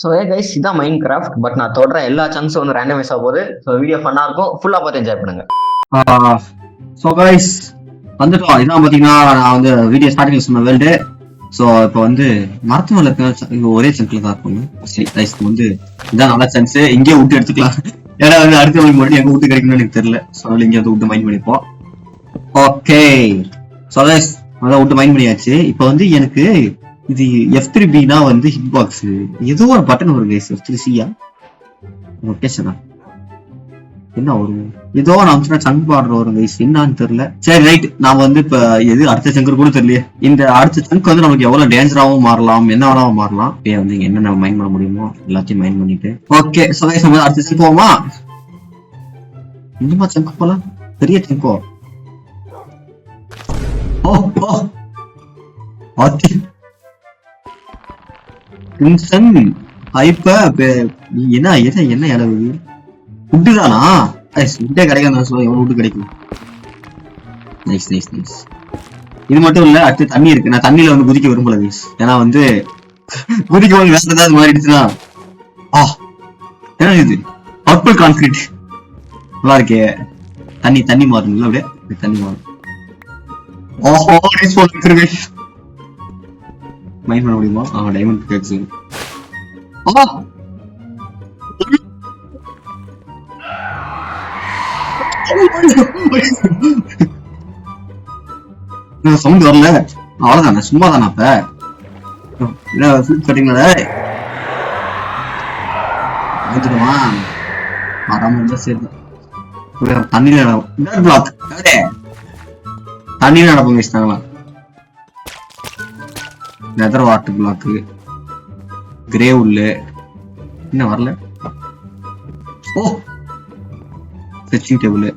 So guys இதான் mind craft. But நான் தொடர எல்லா சான்ஸும் வந்து ரேண்டமைஸ் ஆக போகுது. ஸோ வீடியோ ஃபன்னா இருக்கும், ஃபுல்லா பார்த்து என்ஜாய் பண்ணுங்க. ஸோ கைஸ் வந்துட்டோம். இதான் பார்த்தீங்கன்னா நான் வந்து வீடியோ ஸ்டார்டிங் சொன்ன வேர்ல்டு. ஸோ இப்போ வந்து மரத்து மேல இருக்க ஒரே சங்கில் தான் இருக்கும். சரி கைஸ் வந்து இதான் நல்ல சான்ஸ். இங்கேயே விட்டு எடுத்துக்கலாம். ஏன்னா வந்து அடுத்த மைண்ட் பண்ணி எங்க விட்டு கிடைக்கணும்னு எனக்கு தெரியல. ஸோ அதனால இங்கே வந்து விட்டு மைண்ட் பண்ணிப்போம். ஓகே ஸோ கைஸ் அதான் விட்டு மைண்ட் பண்ணியாச்சு. இப்போ வந்து எனக்கு இது F3Bனா வந்து ஹிட் பாக்ஸ் ஏதோ ஒரு பட்டன் வரும் கைஸ். F3Cயா லொகேஷனா என்ன வரும்? ஏதோ நான் சங்க் பார்டர் வரும் கைஸ், என்னன்னு தெரியல. சரி ரைட், நான் வந்து இப்ப எது அடுத்த சங்கர் கூட தெரியல. இந்த அடுத்த சங்க் வந்து நமக்கு எவ்வளவு டேஞ்சராகவும் மாறலாம், என்ன வேணாலும் மாறலாம். இப்போ வந்து என்னென்ன மைண்ட் பண்ண முடியுமோ எல்லாத்தையும் மைண்ட் பண்ணிட்டு ஓகே ஸோ கைஸ் நம்ம அடுத்த சங்க் போவோமா? இன்னுமா சங்க் போலாம்? பெரிய சங்கோ. ஓ ஓ ஆத்தி கிங்ஸ்டன் ஹைப்ப என்ன என்ன என்ன அளவு ஃபுட்டு தானா? ஃபுட்டே கிடைக்காது சொல்ல, எவ்வளவு ஃபுட்டு கிடைக்கும்? Nice nice nice. இது மட்டும் இல்ல, அடுத்து தண்ணி இருக்கு. நான் தண்ணியில வந்து குதிக்க விரும்பல கைஸ். ஏன்னா வந்து குதிக்க போது வேற ஏதாவது மாறிடுச்சுன்னா என்ன இது பர்பிள் கான்கிரீட் நல்லா இருக்கே. தண்ணி தண்ணி மாறுங்களா? அப்படியே தண்ணி மாறும். ஓஹோ மைண்ட் பண்ண முடியுமா? Diamond pickaxe. சவுண்ட் வரல, அவ்வளவுதானே, சும்மா தானே. அப்ப கட்டிங்களா தண்ணியில தண்ணியில நடப்போம் வச்சுட்டாங்களா? நெதர் வாட்டர் பிளாக்கு, கிரே உள்ளு என்ன வரல. ஓ செச்சிங் டேபிள்,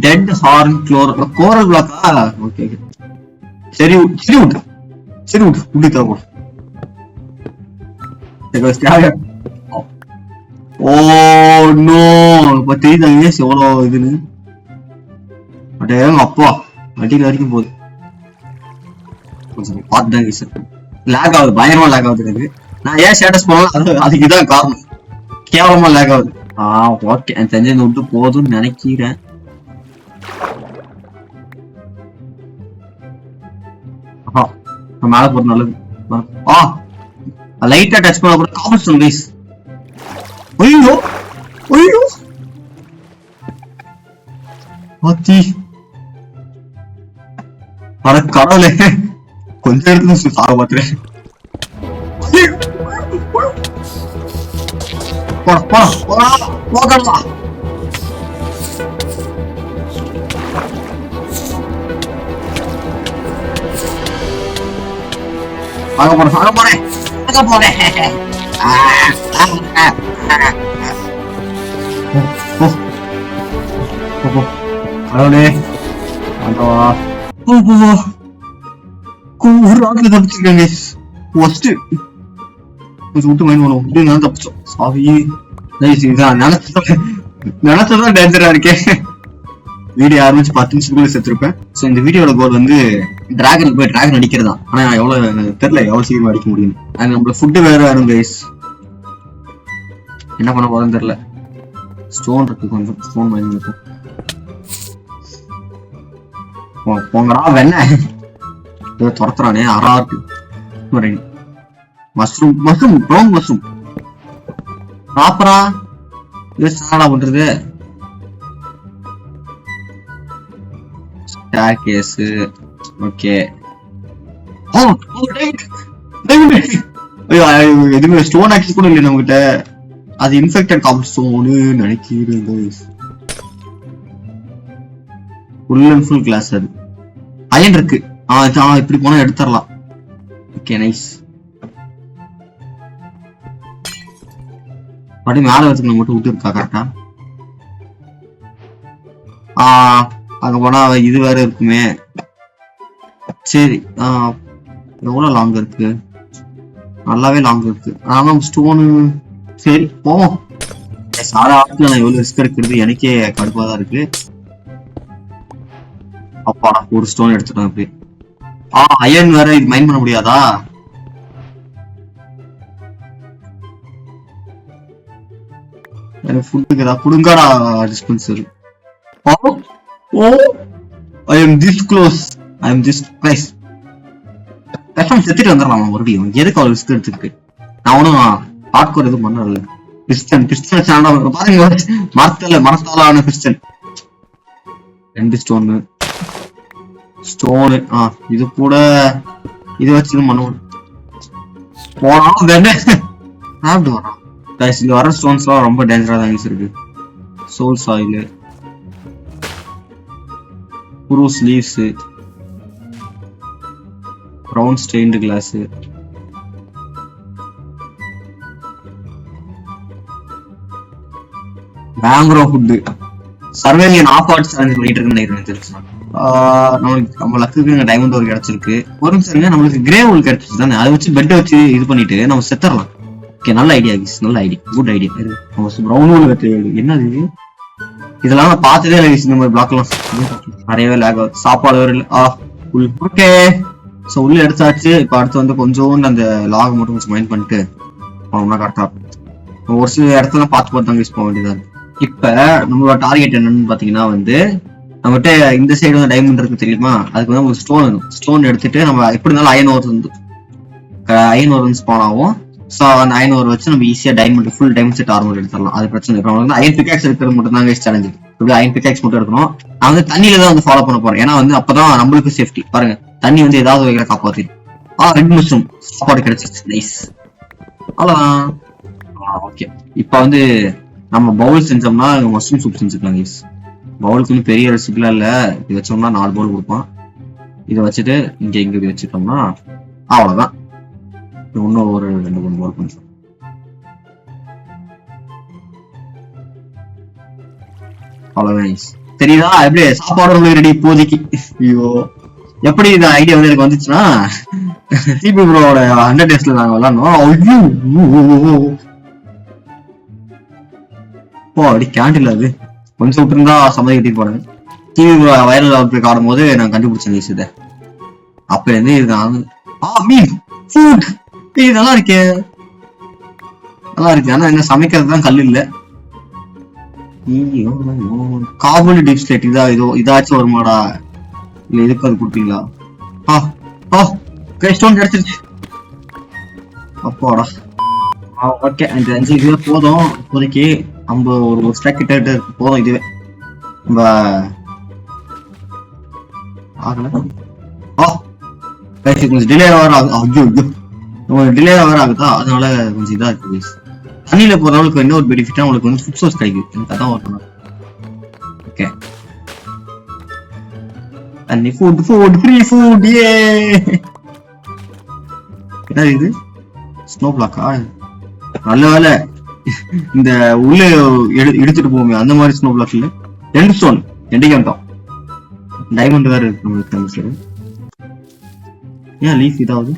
டெட் ஹார்ன் கோரல் பிளாக்கா? ஓகே சரி சரி விட்டு சரி விட்டு விட்டு தரப்போம். ஓ நோ, இப்ப தெரியுதாங்க எவ்வளவு இதுன்னு. அடே அப்பா அடிக்கடி வரைக்கும் போகுது. லேக் ஆகுது, பயங்கரமா லேக் ஆகுது எனக்கு. நான் ஏன் ஸ்டேட்டஸ் போனாலும் அதுக்கு இதான் காரணம், கேவலமா லேக் ஆகுது. ஓகே எனக்கு தெரிஞ்சது விட்டு போதும்னு நினைக்கிறேன். மேல போறது நல்லது. லைட்டா டச் பண்ண கூட காமெண்ட் ஸ்டோன் கைஸ். ஐயோ ஐயோ ஆத்தி அட கடவுளே, கொஞ்ச இடத்துல சாக பாத்துறேன். ஒரு ஆட்ல தப்பிச்சிருக்காங்க. விட்டு மைண்ட் பண்ணுவோம் அப்படின்னு தப்பிச்சோம். சாவி நினைச்சதான் டேஞ்சரா இருக்கேன். வீடியோ ஆரம்பிச்சு 10 நிமிஷத்துக்குள்ள செத்துருப்பேன். சோ இந்த வீடியோட கோல் வந்து டிராகன் போய் டிராகன் அடிக்கிறதா. ஆனா எவ்வளவு தெரியல, எவ்வளவு சீக்கிரம் அடிக்க முடியும். அது நம்மள ஃபுட்டு வேற வேணும் கைஸ். என்ன பண்ண போறோம்னு தெரியல. ஸ்டோன் இருக்கு, கொஞ்சம் ஸ்டோன் மைண்ட் இருக்கும். போங்கடா வெண்ண துரத்துறானே அறாட்டு. மஷ்ரூம் மஷ்ரூம் ப்ரௌன் மஷ்ரூம் ப்ராப்பரா என்னடா பண்றது? Staircase okay. எதுவுமே ஸ்டோன் ஆக்சஸ் கூட இல்லை நம்மகிட்ட. அது இன்ஃபெக்டட் காம்பவுண்ட் ஸ்டோனு நினைக்கிறேன். Full and full glass. அது அயன் இருக்கு. இப்படி போனா எடுத்துடலாம். Okay nice. அப்படி மேல வச்சுக்கணும் மட்டும் விட்டு இருக்கா கரெக்டா? அங்க போனா இது வேற இருக்குமே. சரி எவ்வளவு லாங் இருக்கு? நல்லாவே லாங் இருக்கு. ஆனா ஸ்டோனு சரி போவோம். சாரா ஆத்துல நான் எவ்வளவு ரிஸ்க் எடுக்கிறது எனக்கே கடுப்பாதான் இருக்கு. அப்பாடா ஒரு ஸ்டோன் எடுத்துட்டோம். அப்படி அயன் வேற இது மைண்ட் பண்ண முடியாதா? எனக்கு ஃபுட்டுக்கு ஏதாவது கொடுங்கடா dispenser. Oh oh I am this close, I am this prize. கஷ்டம் செத்துட்டு வந்துடலாம் மறுபடியும். எதுக்கு அவள் ரிஸ்க் எடுத்துருக்கு? நான் ஒன்றும் ஹார்ட்கோர் எதுவும் பண்ணல. பிஸ்டன் பாருங்க, மரத்தாலான பிஸ்டன். 2 ஸ்டோனு. இது கூட இது வச்சு பண்ணுவோம். சாப்பிட்டு வரோம். இது வர ஸ்டோன்ஸ்லாம் ரொம்ப டேஞ்சரா தான் இருக்கு. Soul soil, bruise leaves, brown stained glass. Mangrove food. Surveillance of arts challenge பண்ணிட்டு இருக்குன்னு நினைக்கிறேன். நம்ம லக்குக்கு டைமண்ட் ஒரு கிடைச்சிருக்கு. ஒரு நிமிஷம், நம்மளுக்கு கிரே ஊல் கிடைச்சிச்சு தானே, அதை வச்சு பெட்டை வச்சு இது பண்ணிட்டு நம்ம செத்துறலாம். ஓகே, நல்ல ஐடியா, நல்ல idea, good idea. Brown wool கட்டு என்னது இது? இதெல்லாம் நான் பார்த்ததே இல்லை. இந்த மாதிரி பிளாக்லாம் நிறையவே லேக் ஆகுது. சாப்பாடு வேற இல்லை. ஓகே, ஸோ உள்ள எடுத்தாச்சு. இப்போ அடுத்து வந்து கொஞ்சோண்டு அந்த லாக் மட்டும் கொஞ்சம் மைண்ட் பண்ணிட்டு போனோம்னா கரெக்டா இருக்கும். ஒரு சில இடத்துல பார்த்து தாங்க யூஸ் பண்ண வேண்டியதான். இப்ப நம்மளோட டார்கெட் என்னன்னு பாத்தீங்கன்னா வந்து, நம்மகிட்ட இந்த சைடு வந்து டைமண்ட் இருக்கு தெரியுமா, அதுக்கு வந்து ஒரு ஸ்டோன் வேணும். ஸ்டோன் எடுத்துட்டு நம்ம எப்படி இருந்தாலும் அயன் ஓர் வந்து ஸ்பான் ஆகும். ஸோ அந்த அயன் ஓர் வச்சு நம்ம ஈஸியா diamond full diamond set armour எடுத்துடலாம். அது பிரச்சனை இல்லை. வந்து அயன் பிகாக்ஸ் எடுக்கிறது மட்டும் தான் சேலஞ்சு. இப்படி அயன் பிகாக்ஸ் மட்டும் எடுக்கணும். நான் வந்து தண்ணியில தான் வந்து ஃபாலோ பண்ண போறேன். ஏன்னா வந்து அப்பதான் நம்மளுக்கு சேஃப்டி. பாருங்க, தண்ணி வந்து ஏதாவது வகையில காப்பாத்திடும். ரெட் மஷ்ரூம் சாப்பாடு கிடைச்சிருச்சு. நைஸ். அவ்வளவுதான். ஓகே, இப்ப வந்து நம்ம பவுல் செஞ்சோம்னா மஷ்ரூம் சூப் செஞ்சுக்கலாம். கைஸ், பவுலுக்கு வந்து பெரிய ரெசிபிலாம் இல்ல. இது வச்சோம்னா 4 பவுல் கொடுப்பான். இதை வச்சுட்டு இங்க வச்சுட்டோம்னா அவ்வளவுதான். இன்னும் ஒரு 2-3 பவுல் கொஞ்சம். அவ்வளவுதான். தெரியுதா எப்படி சாப்பாடு ரெடி இப்போதைக்கு? ஐயோ, எப்படி இந்த ஐடியா வந்து எனக்கு வந்துச்சுன்னா, சிபி ப்ரோவோட 100 டேஸ்ல நாங்க விளாடணும். அப்படி கேண்டில் அது கொஞ்சம் விட்டுருந்தா சம்மதி கட்டிட்டு போனேன். டிவி வைரல் அவுட்பிரேக் ஆடும்போது நான் கண்டுபிடிச்சேன் இதை. அப்ப இருந்து இது இது நல்லா இருக்கே, நல்லா இருக்கு. ஆனா என்ன சமைக்கிறது தான் கல் இல்ல. காபூலி டீப் ஸ்டேட் இதாச்சும் வருமாடா? இல்ல இதுக்கு அது கொடுப்பீங்களா? ஸ்டோன் கிடைச்சிருச்சு. அப்பாடா. ஓகே, இந்த 5 இதுவே போதும் இப்போதைக்கு. நம்ம ஒரு ஸ்டாக் கிட்ட போதும். இதுவே நம்ம கொஞ்சம் டிலே வர ஆகுது. டிலே வர ஆகுதா, அதனால கொஞ்சம் இதா இருக்கு. தண்ணியில போறவங்களுக்கு என்ன ஒரு பெனிஃபிட்டா உங்களுக்கு வந்து ஃபுட் சோர்ஸ் கிடைக்குது. எனக்கு அதான் வரணும். ஓகே, தண்ணி ஃபுட் ஃப்ரீ ஃபுட். ஏ என்ன இது? ஸ்னோ பிளாக்கா? நல்ல வேலை இந்த உள்ள எடுத்துட்டு போவோமே அந்த மாதிரி ஸ்னோ பிளாக் இல்ல. 2 ஸ்டோன் எண்டிகம்ட்டோம். டைமண்ட் வேற இருக்கு நம்மளுக்கு. சரி, ஏன் லீஃப் இதாவது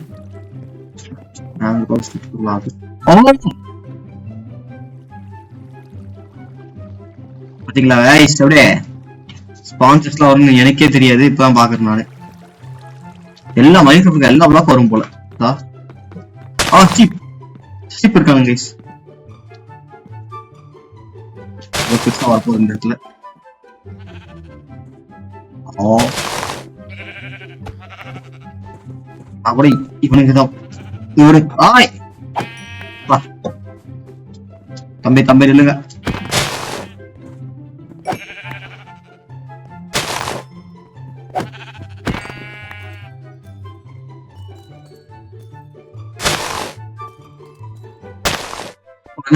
பாத்தீங்களா? அப்படியே ஸ்பான்சர்ஸ்லாம் வரும்னு எனக்கே தெரியாது. இப்பதான் பாக்குறேன் நானு. எல்லா மைக்ரோஃபோனுக்கு எல்லா பிளாக் வரும் போல. சீப் இருக்காங்க கைஸ். இந்த இடத்துல அப்படி இவனுக்கு தான் தம்பி இல்லைங்க.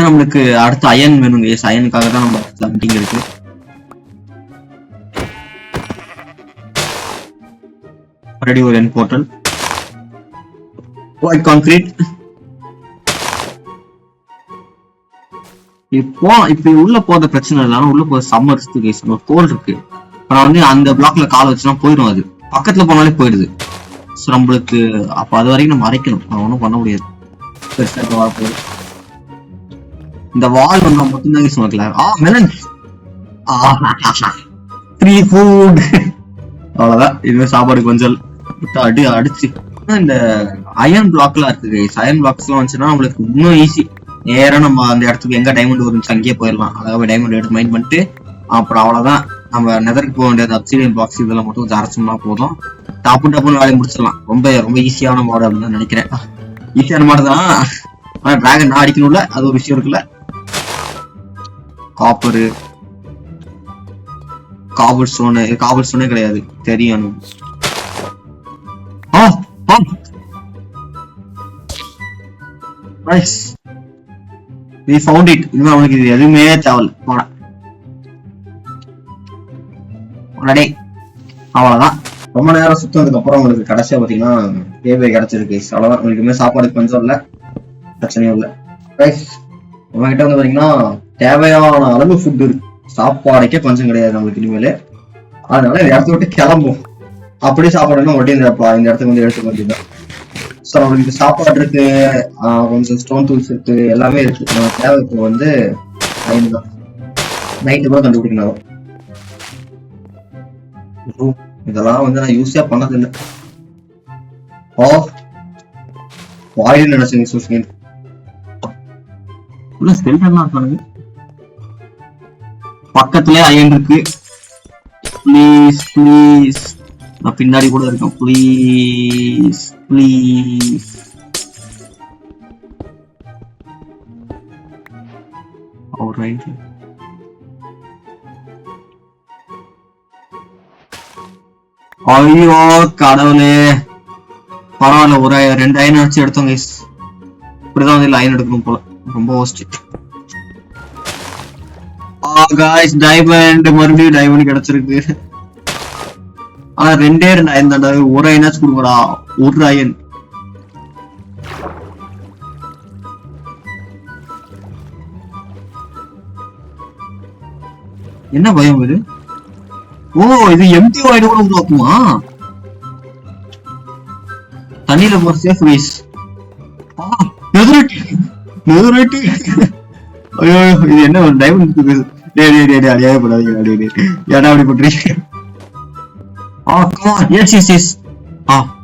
நம்மளுக்கு அடுத்து அயன் வேணுங்க. அயனுக்காக தான் நம்ம மீட்டிங் இருக்கு. ரெடி ஒரு என் போர்ட்டல், ஒயிட் கான்கிரீட். இப்ப உள்ள போற பிரச்சனை இல்லை. உள்ள போற சம்மர் இருக்கு, ஒரு கோல் இருக்கு. நான் வந்து அந்த பிளாக்ல கால் வச்சுனா போயிடும். அது பக்கத்துல போனாலே போயிடுது. நம்மளுக்கு அப்ப அது வரைக்கும் நம்ம அரைக்கணும். ஒன்றும் பண்ண முடியாது. வரப்போகுது இந்த வால் வந்தா மட்டும்தான் சமைக்கலாம். Melon free food. அவ்வளவுதான். இதுவே சாப்பாடு கொஞ்சம் அடிச்சு. இந்த அயன் பிளாக்லாம் இருக்கு. அயன் பிளாக்ஸ் எல்லாம் வந்துச்சுன்னா நம்மளுக்கு இன்னும் ஈஸி. நேரா நம்ம அந்த இடத்துக்கு எங்க டைமண்ட் வரும்னு அங்கேயே போயிடலாம். அதாவது டைமண்ட் எடுத்து மைண்ட் பண்ணிட்டு அப்புறம் அவ்வளவுதான். நம்ம நெதருக்கு போக வேண்டியது அப்சிடியன் பாக்ஸ் இதெல்லாம் மட்டும் அரைச்சோம்னா போதும். டப்புன்னு வேலையை முடிச்சிடலாம். ரொம்ப ரொம்ப ஈஸியான மாடு அப்படின்னு நினைக்கிறேன். ஈஸியான மாடு தான். ஆனா டிராகன் நான் அடிக்கணும்ல, அது ஒரு விஷயம் இருக்குல்ல. காப்பரு காபல் ஸ்டோனே கிடையாது தெரியும். We found it. இனிமே அவனுக்கு இது எதுவுமே தேவையில்ல. அவ்வளவுதான். ரொம்ப நேரம் சுத்ததுக்கு அப்புறம் உங்களுக்கு கடைசியா பாத்தீங்கன்னா கேபே கிடைச்சிருக்கு. அவ்வளவுதான். உங்களுக்கு சாப்பாடு கொஞ்சம் இல்ல, பிரச்சனையும் இல்ல. நம்ம கிட்ட வந்து பாத்தீங்கன்னா தேவையான அளவு ஃபுட் இருக்கு. சாப்பாடுக்கே பஞ்சம் கிடையாது நம்மளுக்கு இனிமேல. அதனால இந்த இடத்த விட்டு கிளம்பும். அப்படியே சாப்பாடுன்னா ஒட்டி இந்த இடத்துக்கு வந்து எடுத்துக்க வேண்டியதுதான். ஸோ நம்மளுக்கு சாப்பாடு இருக்கு, கொஞ்சம் ஸ்டோன் டூல்ஸ் இருக்கு, எல்லாமே இருக்கு. நம்ம தேவைக்கு வந்து நைட்டு கூட கண்டுபிடிக்கணும். இதெல்லாம் வந்து நான் யூஸே பண்ணது இல்லை. வாயில் நினைச்சேன் சூஸ்கேன் பக்கத்துல அயன் இருக்கு. ப்ளீஸ் ப்ளீஸ், நான் பின்னாடி கூட இருக்கேன். Please please. ஆல்ரைட். ஐயோ கடவுளே, பரவாயில்ல. ஒரு 2 அயன் வச்சு எடுத்தோம் கைஸ். இப்படிதான் வந்து அயன் எடுக்கணும் போல. ரொம்ப ஓஸ்ட். காய்ஸ் டைமண்ட், மறுபடியும் டைமண்ட் கிடைச்சிருக்கு. ஆனா 2 அயன் தாண்டா. ஒரு அயனாச்சும் கொடுங்கடா. ஒரு அயன். என்ன பயம் இது? ஓ, இது எம்டி வாய்டு கூட உருவாக்குமா? தண்ணியில போற சேஃப் வேஸ். நெதரைட். ஐயோ, இது என்ன ஒரு டைமண்ட் இருக்குது. அடியாவே போடாதீங்க. ஏடா அப்படி பண்றீங்க? எஸ்.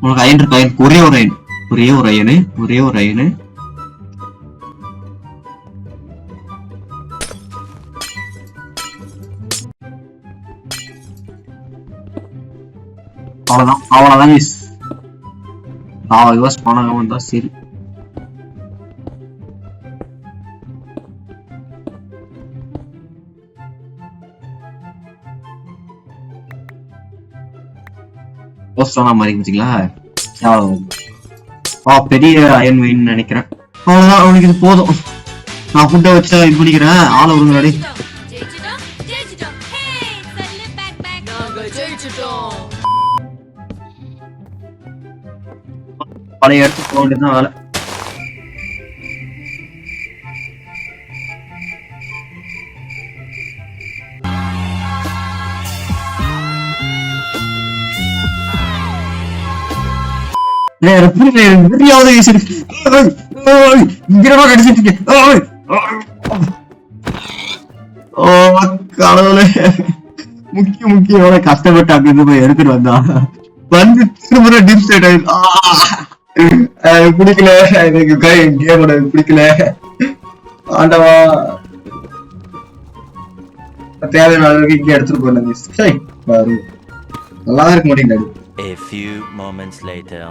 உனக்கு அயன் இருக்கு. அயன் ஒரே ஒரு அயனு. அவ்வளவுதான் மிஸ். யூஸ் பண்ணாம வந்தா சரி. மாதிரி பாத்தீங்களா? பெரிய அயன் வெயின் நினைக்கிறேன். அவ்வளவுதான். அவனுக்கு இது போதும். நான் ஃபுட்டை வச்சு இது பண்ணிக்கிறேன். ஆளை விடுங்கடி. பழைய இடத்துக்கு போக வேண்டியதுதான் வேலை. கடவுளே, முக்கியம் கஷ்டப்பட்டு அங்கிருந்து போய் எடுத்துட்டு வந்தா வந்து திரும்ப டிப்ஸ் பிடிக்கல. எனக்கு கேமோட பிடிக்கல. ஆண்டவா, தேவையான அளவுக்கு இங்கே எடுத்துட்டு போயிருந்தாங்க. நல்லா இருக்க மாட்டேங்குது. A few moments later.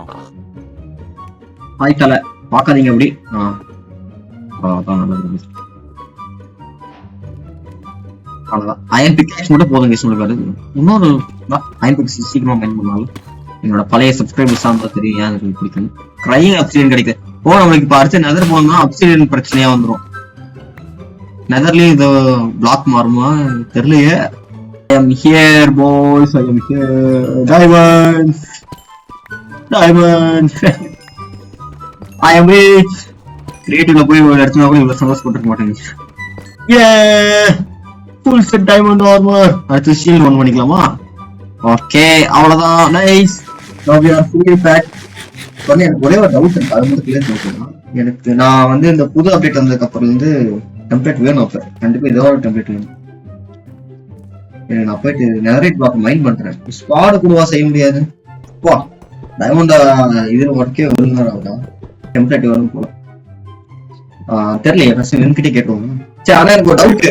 Hi தல, பாக்காதீங்க அப்படி. அவ்வளவுதான். அயன் பிக்ஸ் மட்டும் போதுங்க சொல்லுவாரு. இன்னொரு அயன் பிக்ஸ் சீக்கிரமா மைண்ட் பண்ணாலும் என்னோட பழைய சப்ஸ்கிரைபர்ஸ் தான் தெரியும் ஏன் எனக்கு பிடிக்கும். கிரைங் அப்சிடியன் கிடைக்குது. நம்மளுக்கு இப்ப அடுத்து நெதர் போனோம்னா அப்சிடியன் பிரச்சனையா வந்துடும். நெதர்லயும் இது பிளாக் மாறுமா தெரியலையே. I am here boys, I am here. Diamonds. I am rich. கிரியேட்டிவ்ல போய் ஒரு இடத்துல கூட இவ்வளவு சந்தோஷப்பட்டிருக்க மாட்டேங்க. Full set diamond armour. அடுத்து ஷீல்ட் ஒன் பண்ணிக்கலாமா? ஓகே, அவ்வளவுதான். Nice. Now we are fully packed. எனக்கு ஒரே ஒரு டவுட் இருக்கு, அது மட்டும் கிளியர் பண்ணிக்கலாம். எனக்கு நான் வந்து இந்த புது அப்டேட் வந்ததுக்கு அப்புறம் வந்து டெம்ப்ளேட் வேணும். அப்ப கண்டிப்பா ஏதோ ஒரு டெம்ப்ளேட் வேணும். நான் போயிட்டு நெதரைட் பிளாக் மைண்ட் பண்றேன். ஸ்குவாட் கூடவா செய்ய முடியாது? வா, டைமண்ட் இதுல ஒர்க்கே ஒழுங்கா டெம்ப்ளேட் வரும் போல. தெரியலையே ஃபர்ஸ்ட் என்கிட்ட கேட்கும். சரி ஆனா எனக்கு ஒரு டவுட்.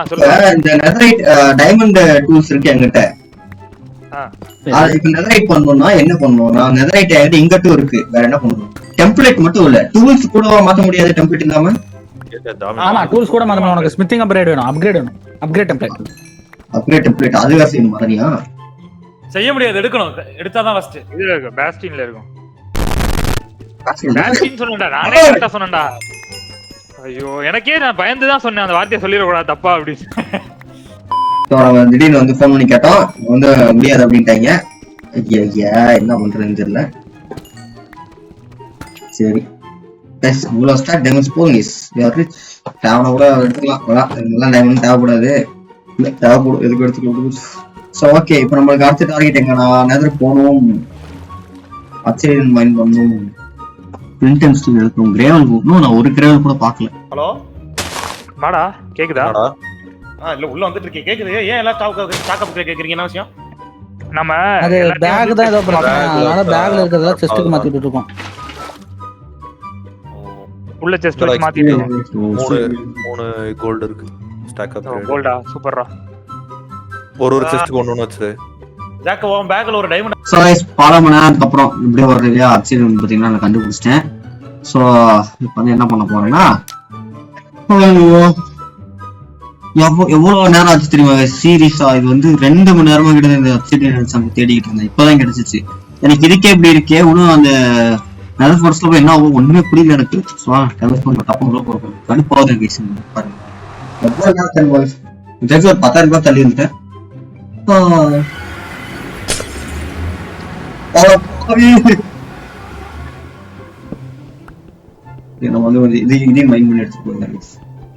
சொல்லுங்க. இந்த நெதரைட் டைமண்ட் டூல்ஸ் இருக்கு என்கிட்ட. இப்ப நெதரைட் பண்ணணும்னா என்ன பண்ணணும்? நான் நெதரைட் என்கிட்ட இங்கட்டும் இருக்கு, வேற என்ன பண்ணணும்? டெம்ப்ளேட் மட்டும் இல்ல, டூல்ஸ் கூட மாத்த முடியாது டெம்ப்ளேட் இல்லாம. ஆமா டூல்ஸ் கூட மாத்த உனக்கு ஸ்மித்திங் அப்கிரேட் வேணும். அப்கிரேட் டெம்ப்ளேட் அது வேற செய்யணும் மாதிரியா? செய்ய முடியாது, எடுக்கணும். எடுத்தாதான் ஃபர்ஸ்ட் இதுல இருக்கும், பேஸ்டின்ல இருக்கும். பேஸ்டின் சொன்னேன்டா, நானே கரெக்டா சொன்னேன்டா. ஐயோ எனக்கே நான் பயந்து தான் சொன்னேன் அந்த வார்த்தையை சொல்லிடக்கூடாது தப்பா அப்படின்னு. திடீர்னு வந்து போன் பண்ணி கேட்டோம், வந்து முடியாது அப்படின்ட்டாங்க. ஐயா என்ன பண்றதுன்னு தெரியல. சரி இவ்வளவு ஸ்டாக் டைமண்ட்ஸ் போதும். தேவையான கூட எடுத்துக்கலாம், இதெல்லாம் டைமண்ட் தேவைப்படாது, தேவைப்படும் எதுக்கு எடுத்துக்கலாம். ஸோ ஓகே, இப்போ நம்மளுக்கு அடுத்த டார்கெட் எங்கன்னா நேதர் போகணும், அச்சரியன் மைண்ட் பண்ணணும், பிரிண்டன்ஸ் எடுக்கணும், கிரேவல் போகணும். நான் ஒரு கிரேவல் கூட பார்க்கல. ஹலோ மாடா கேக்குதா? இல்ல உள்ள வந்துட்டு இருக்கேன், கேக்குது. ஏன் எல்லாம் ஸ்டாக் கேக்குறீங்க? என்ன விஷயம்? நம்ம அது பேக் தான் ஏதோ பிரச்சனை, அதனால பேக்ல இருக்கிறதெல்லாம் செஸ்ட்டுக்கு மாத்திட்டு இருக்கோம். உள்ள செஸ்ட் வச்சு மாத்திட்டு இருக்கோம். 3 கோல்ட் இருக்கு ஸ்டாக் அப். கோல்டா சூப்பர்ரா. ஒரு செஸ்ட்க்கு ஒன்னு வச்சு ஜாக் உன் பேக்ல ஒரு டைமண்ட். ஸோ பல மணி நேரத்துக்கு அப்புறம் இப்படியே ஒரு ரீதியா அச்சீவ்மெண்ட் பார்த்தீங்கன்னா நான் கண்டுபிடிச்சிட்டேன். ஸோ இப்போ வந்து என்ன பண்ண போறேன்னா, எவ்வளவு நேரம் ஆச்சு தெரியுமா சீரியஸா? இது வந்து 2 மணி நேரமா கிட்ட இந்த அச்சீவ்மெண்ட் தேடிக்கிட்டு இருந்தேன், இப்பதான் கிடைச்சிச்சு. எனக்கு இதுக்கே இப்படி இருக்கே, ஒன்னும் அந்த நெதர் ஃபோர்ஸ்ல போய் என்ன ஆகும் ஒண்ணுமே புரியல எனக்கு. கடுப்பாவது பாருங்க, எவ்வளவு நேரம் ஒரு 10,000 ரூபாய் தள்ளி இருந்தேன். நம்ம வந்து இதையும் மைண்ட் பண்ணி எடுத்துட்டு போயிருந்தாங்க.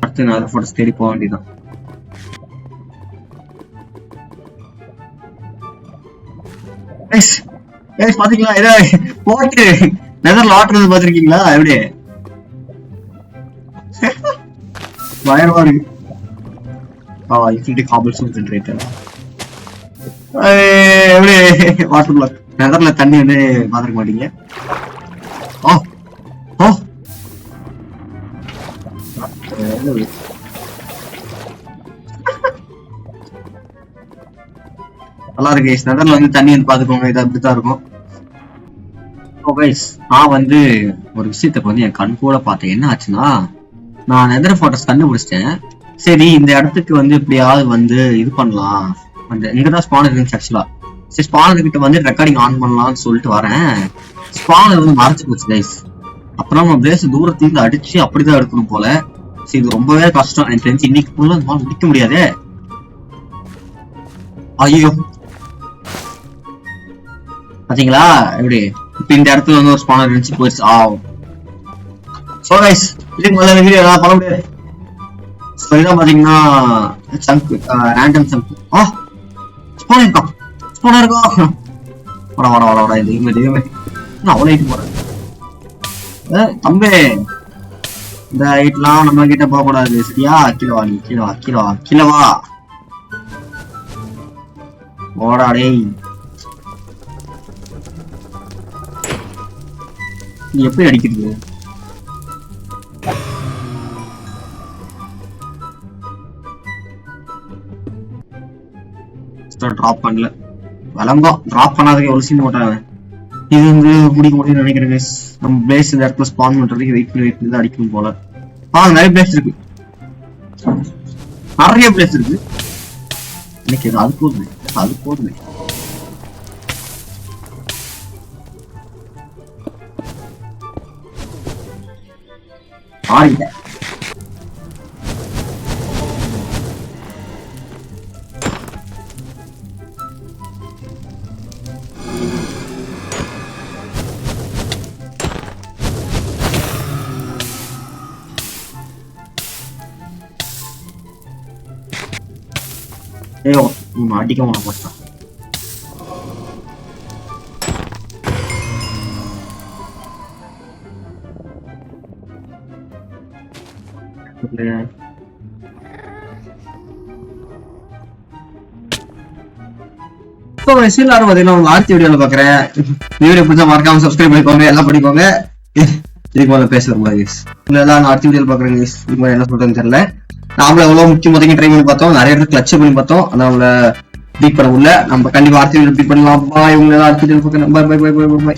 அடுத்து நான் போட்டோஸ் தேடி போக வேண்டியதான். பாத்தீங்களா இதை போட்டு நெதர்ல ஆட்டுறது பாத்திருக்கீங்களா? எப்படி பயமா இருக்கு. இன்ஃபினிட்டி காபிள்ஸும் ஜெனரேட்டர் எப்படி வாட்டர் பிளாக். நெதர்ல தண்ணி வந்து பாத்துக்க மாட்டீங்க. நல்லா இருக்கு. நெதர்ல வந்து தண்ணி வந்து பாத்துக்கோங்க, இது அப்படித்தான் இருக்கும். நான் வந்து ஒரு விஷயத்த வந்து என் கண் கூட பார்த்தேன். என்ன ஆச்சுன்னா, நான் நெதர் போட்டோஸ் கண்டுபிடிச்சிட்டேன். சரி இந்த இடத்துக்கு வந்து எப்படியாவது வந்து இது பண்ணலாம், அந்த இங்கதான் ஸ்பானர் இருந்துச்சு ஆக்சுவலா. சரி ஸ்பானர் கிட்ட வந்து ரெக்கார்டிங் ஆன் பண்ணலாம்னு சொல்லிட்டு வரேன். ஸ்பானர் வந்து மறைச்சு போச்சு கைஸ். அப்புறம் நம்ம பிளேஸ் தூரத்துல இருந்து அடிச்சு அப்படிதான் எடுக்கணும் போல. சரி இது ரொம்பவே கஷ்டம், எனக்கு தெரிஞ்சு இன்னைக்கு ஃபுல்லா முடிக்க முடியாதே. ஐயோ பாத்தீங்களா எப்படி இப்ப இந்த இடத்துல வந்து ஒரு ஸ்பானர் இருந்துச்சு போயிடுச்சு. சோ கைஸ் இதுக்கு முதல்ல வீடியோ எல்லாம் பண்ண முடியாது. ஸோ இதான் பாத்தீங்கன்னா சங்க், ரேண்டம் சங்க். ஸ்பானர் இருக்கா, ஸ்பானர் இருக்கா. வட இந்த தெய்வமே நான் அவ்வளோ ஹைட் போறேன். தம்பி இந்த ஹைட்லாம் நம்ம கிட்ட போக கூடாது சரியா? கீழே வா, நீ கீழே வா ஓடா டேய். நீ எப்படி அடிக்கிறது? டிராப் பண்ணல, விளங்கம் டிராப் பண்ணாததுக்கு எவ்வளவு சீன் போட்டாங்க. இது வந்து முடிக்க முடியும்னு நினைக்கிறேன். நம்ம பிளேஸ் இந்த இடத்துல ஸ்பான் பண்றதுக்கு வெயிட் பண்ணி தான் அடிக்கணும் போல. நிறைய பிளேஸ் இருக்கு, நிறைய பிளேஸ் இருக்கு. எனக்கு அது போதுமே. ஆறிட்ட அடிக்க போன போட்டான். எல்லாரும் பாத்தீங்கன்னா ஆர்த்தி வீடியோல பாக்குறேன். வீடியோ பிடிச்சா மறக்காம சப்ஸ்கிரைப் பண்ணிக்கோங்க, எல்லாம் பண்ணிக்கோங்க. திருப்பி மேல பேசுறேன் guys. இதெல்லாம் நான் அடுத்த வீடியோல பாக்குறேன் guys. இதுக்கு என்ன சொல்றேன்னு தெரியல. நாமள எவ்வளவு முக்கிய முதல்ல ட்ரை பண்ணி பார்த்தோம், நிறைய இடத்துல கிளட்ச் பண்ணி பார்த்தோம், ஆனா அவங்கள பீட் பண்ண முடியல. நம்ம கண்டிப்பா அடுத்த வீடியோ பீட் பண்ணலாம். பாய். உங்களை அடுத்த வீடியோல பார்க்கணும். Bye bye bye bye by.